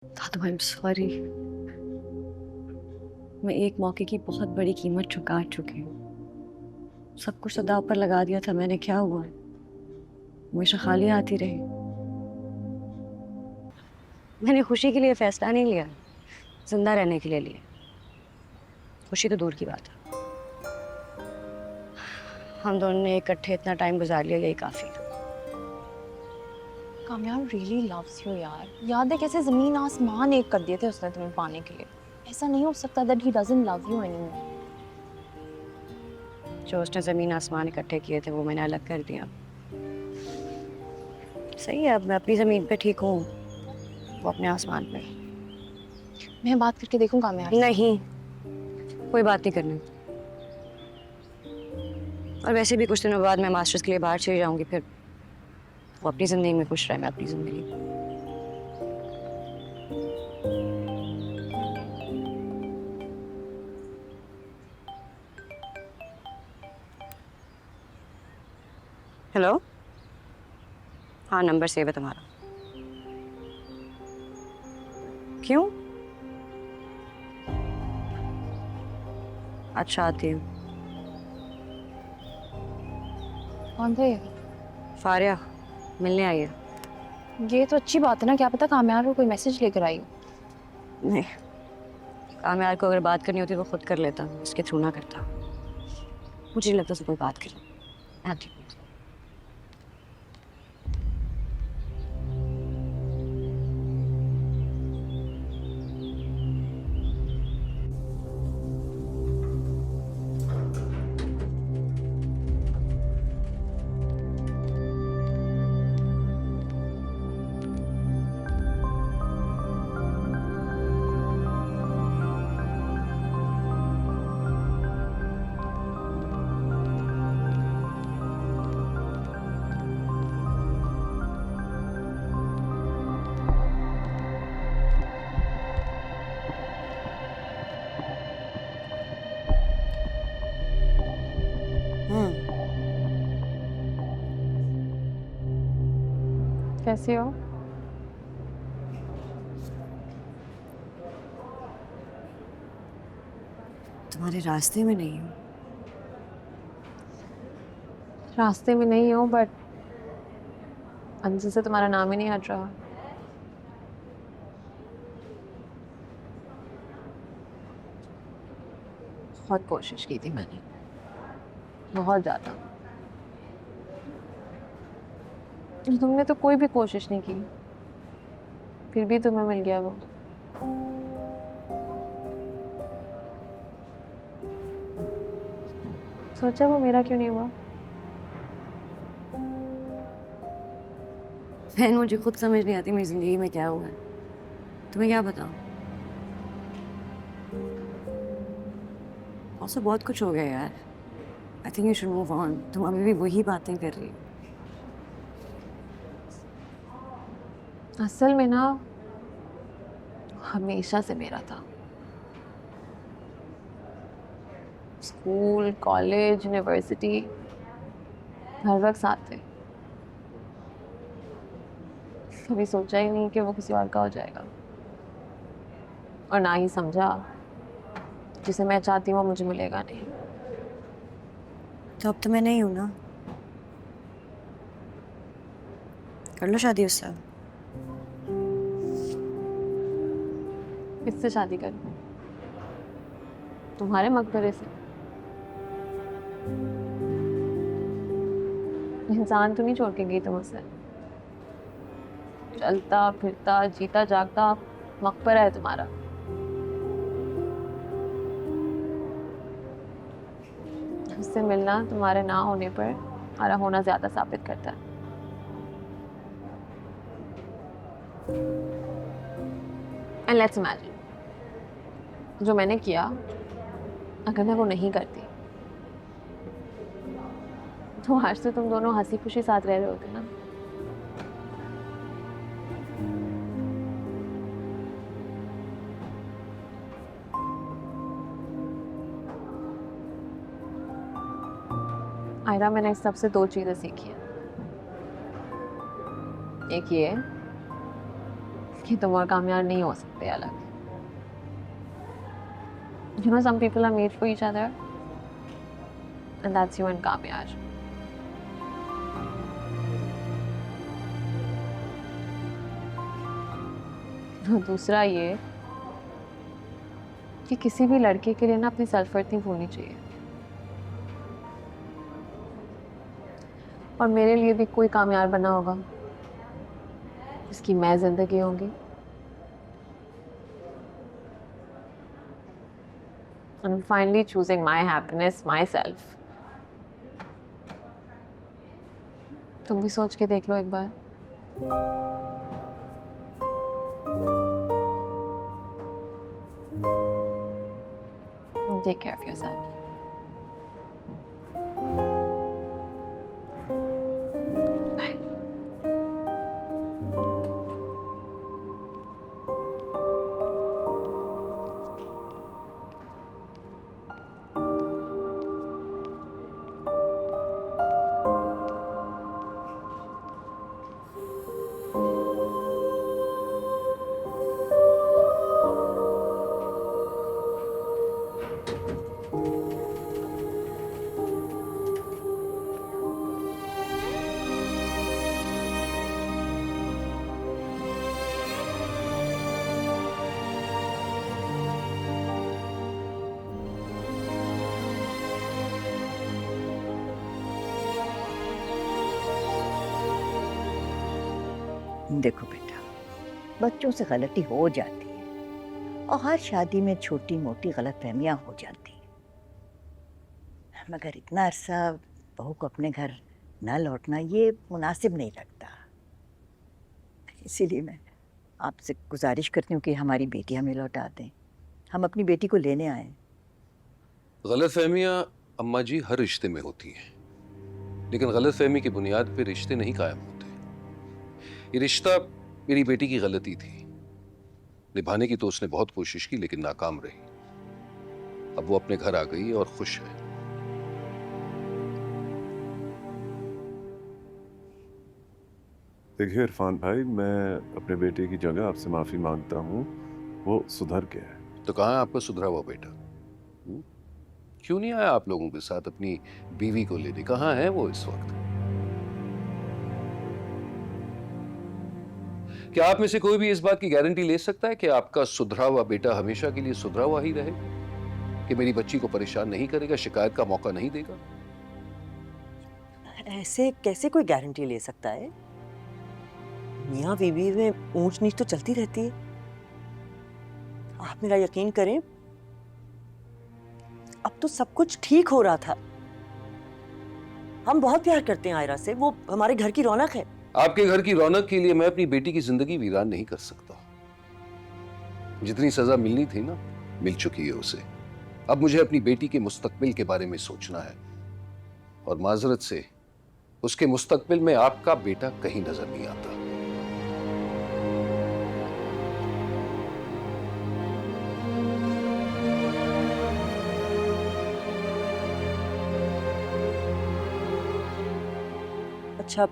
Dadu I am sorry. मैं एक मौके की बहुत बड़ी कीमत चुका चुकी हूँ। सब कुछ तो दांव पर लगा दिया था मैंने, क्या हुआ? हमेशा खाली आती रही। मैंने खुशी के लिए फैसला नहीं लिया, जिंदा रहने के लिए लिया। खुशी तो दूर की बात है, हम दोनों ने इकट्ठे इतना टाइम गुजार लिया, यही काफी है। कामयाब रियली लव्स यू यार। याद है कैसे जमीन आसमान एक कर दिए थे उसने तुम्हें पाने के लिए। ऐसा नहीं हो सकता that he doesn't love you anymore. जो उसने जमीन आसमान इकट्ठे किए थे वो मैंने अलग कर दिया। सही है, अब मैं अपनी जमीन पे ठीक हूँ, वो अपने आसमान पे। मैं बात करके देखूं कामयाब से। नहीं, कोई बात नहीं करनी। और वैसे भी कुछ दिनों बाद मैं मास्टर्स के लिए बाहर चली जाऊंगी, फिर वो अपनी जिंदगी में खुश रहे, मैं अपनी जिंदगी में। हेलो, हाँ नंबर सेव है तुम्हारा। क्यों? अच्छा, आती हूँ। कौन थे? फारिया मिलने आई है। ये तो अच्छी बात है ना, क्या पता कामयाब को कोई मैसेज लेकर आई हो। नहीं, कामयाब को अगर बात करनी होती तो वो खुद कर लेता, इसके थ्रू ना करता। मुझे नहीं लगता उसे कोई बात करे। आती हूँ। कैसे हो? तुम्हारे रास्ते में नहीं हूँ। रास्ते में नहीं हो बट अंदर से तुम्हारा नाम ही नहीं हट रहा। बहुत कोशिश की थी मैंने, बहुत ज्यादा। तुमने तो कोई भी कोशिश नहीं की, फिर भी तुम्हें मिल गया वो। सोचा वो मेरा क्यों नहीं हुआ। बहन, मुझे खुद समझ नहीं आती मेरी जिंदगी में क्या हुआ है। तुम्हें क्या बताऊँ? और बहुत कुछ हो गया यार। I think you should move on. तुम अभी भी वही बातें कर रही हो। असल में ना हमेशा से मेरा था। स्कूल, कॉलेज, यूनिवर्सिटी, हर वक्त साथ थे। कभी सोचा ही नहीं कि वो किसी और का हो जाएगा, और ना ही समझा जिसे मैं चाहती हूँ वो मुझे मिलेगा नहीं। तो अब तो मैं नहीं हूं ना। कर लो शादी उससे। किससे शादी करूँ? तुम्हारे मकबरे से? इंसान तो नहीं छोड़ के गई तुम उसे। चलता फिरता जीता जागता मकबरा है तुम्हारा। उससे मिलना तुम्हारे ना होने पर हमारा होना ज्यादा साबित करता है। एंड लेट्स इमेजिन जो मैंने किया, अगर मैं वो नहीं करती तो आज तो तुम दोनों हंसी खुशी साथ रह रहे होते ना। आयरा, मैंने इस सबसे दो चीजें सीखी हैं। एक ये कि तुम और कामयाब नहीं हो सकते अलग। You know, some people are made for each other, and that's you and कामयाब। दूसरा ये कि किसी भी लड़के के लिए ना अपनी सेल्फ वर्थ नहीं भूलनी चाहिए, और मेरे लिए भी कोई कामयाब बना होगा जिसकी मैं जिंदगी होंगी। I'm finally choosing my happiness myself. तुम भी सोच के देख लो एक बार। Take care of yourself. Bye. देखो बेटा, बच्चों से गलती हो जाती है और हर शादी में छोटी मोटी गलतफहमियां हो जाती हैं, मगर इतना अरसा बहू को अपने घर न लौटना ये मुनासिब नहीं लगता। इसीलिए मैं आपसे गुजारिश करती हूँ कि हमारी बेटी हमें लौटा दें। हम अपनी बेटी को लेने आए। गलतफहमियां अम्मा जी हर रिश्ते में होती हैं, लेकिन गलतफहमी की बुनियाद पर रिश्ते नहीं कायम होते। ये रिश्ता मेरी बेटी की गलती थी, निभाने की तो उसने बहुत कोशिश की लेकिन नाकाम रही। अब वो अपने घर आ गई और खुश है। देखिए इरफान भाई, मैं अपने बेटे की जगह आपसे माफी मांगता हूँ। वो सुधर गया है। तो कहाँ है आपका सुधरा हुआ बेटा? क्यों नहीं आया आप लोगों के साथ अपनी बीवी को लेने? कहाँ है वो इस वक्त? क्या आप में से कोई भी इस बात की गारंटी ले सकता है कि आपका सुधरा हुआ बेटा हमेशा के लिए सुधरा हुआ ही रहे, कि मेरी बच्ची को परेशान नहीं करेगा, शिकायत का मौका नहीं देगा? ऐसे कैसे कोई गारंटी ले सकता है? मियाँ बीवी में ऊंच नीच तो चलती रहती है। आप मेरा यकीन करें, अब तो सब कुछ ठीक हो रहा था। हम बहुत प्यार करते हैं आयरा से, वो हमारे घर की रौनक है। आपके घर की रौनक के लिए मैं अपनी बेटी की जिंदगी वीरान नहीं कर सकता। जितनी सजा मिलनी थी ना, मिल चुकी है उसे। अब मुझे अपनी बेटी के मुस्तकबिल के बारे में सोचना है, और माजरत से उसके मुस्तकबिल में आपका बेटा कहीं नजर नहीं आता। अच्छा,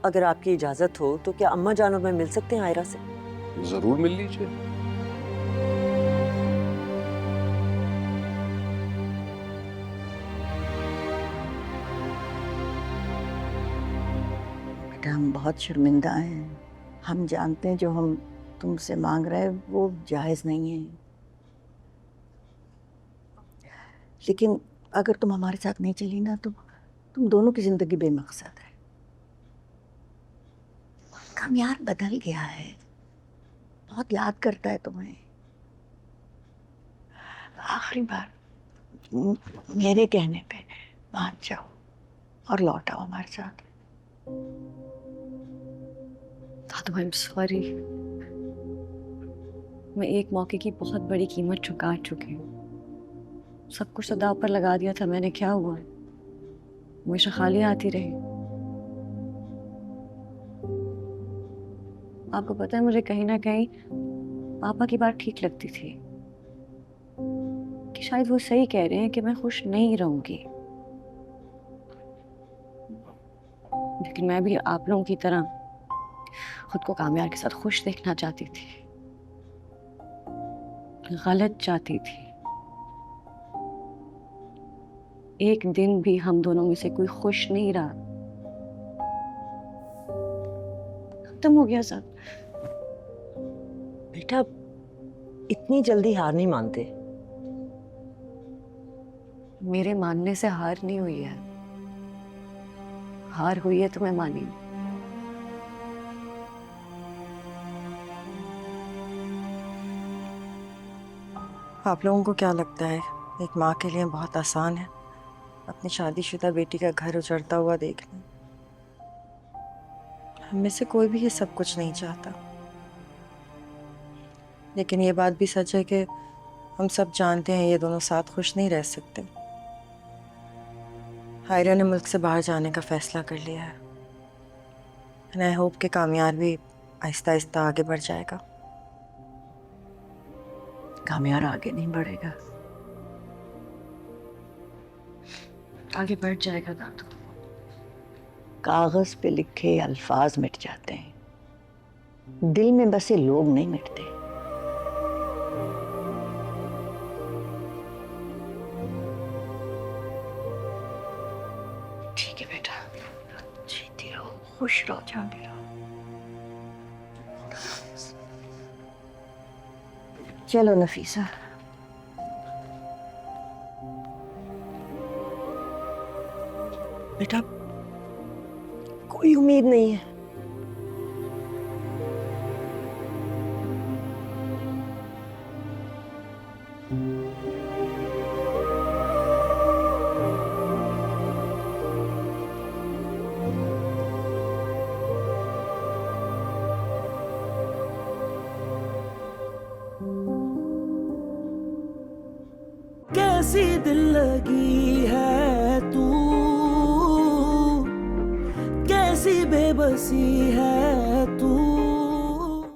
अगर आपकी इजाजत हो तो क्या अम्मा जान और मैं मिल सकते हैं आयरा से? जरूर मिल लीजिए। बेटा, हम बहुत शर्मिंदा हैं। हम जानते हैं जो हम तुमसे मांग रहे हैं वो जायज़ नहीं है, लेकिन अगर तुम हमारे साथ नहीं चली ना तो तुम दोनों की जिंदगी बेमकसद है। कामयाब बदल गया है, बहुत याद करता है तुम्हें। आखिरी बार मेरे कहने पे मान जाओ और लौट आओ हमारे साथ। दादू, आई एम सॉरी। मैं एक मौके की बहुत बड़ी कीमत चुका चुकी हूँ। सब कुछ तो दांव पर लगा दिया था मैंने। क्या हुआ? हमेशा खाली आती रही। आपको पता है, मुझे कहीं ना कहीं पापा की बात ठीक लगती थी कि शायद वो सही कह रहे हैं कि मैं खुश नहीं रहूंगी, लेकिन मैं भी आप लोगों की तरह खुद को कामयाब के साथ खुश देखना चाहती थी, गलत चाहती थी। एक दिन भी हम दोनों में से कोई खुश नहीं रहा। खत्म हो गया सब। बेटा इतनी जल्दी हार नहीं मानते। मेरे मानने से हार नहीं हुई है। हार हुई है तो मैं मानी। आप लोगों को क्या लगता है एक माँ के लिए बहुत आसान है अपनी शादीशुदा बेटी का घर उजड़ता हुआ देखना? हम में से कोई भी ये सब कुछ नहीं चाहता, लेकिन ये बात भी सच है कि हम सब जानते हैं ये दोनों साथ खुश नहीं रह सकते। हायरा ने मुल्क से बाहर जाने का फैसला कर लिया है। एंड आई होप कि कामयाब भी आहिस्ता आहिस्ता आगे बढ़ जाएगा। कामयाब आगे नहीं बढ़ेगा, आगे बढ़ जाएगा दादू। कागज पे लिखे अल्फाज मिट जाते हैं, दिल में बसे लोग नहीं मिटते। ठीक है बेटा, जीती रहो, खुश रहो, जाते रहो। चलो नफीसा। बेटा कोई उम्मीद नहीं है। कैसी दिल लगी है तू, कैसी बेबसी है तू।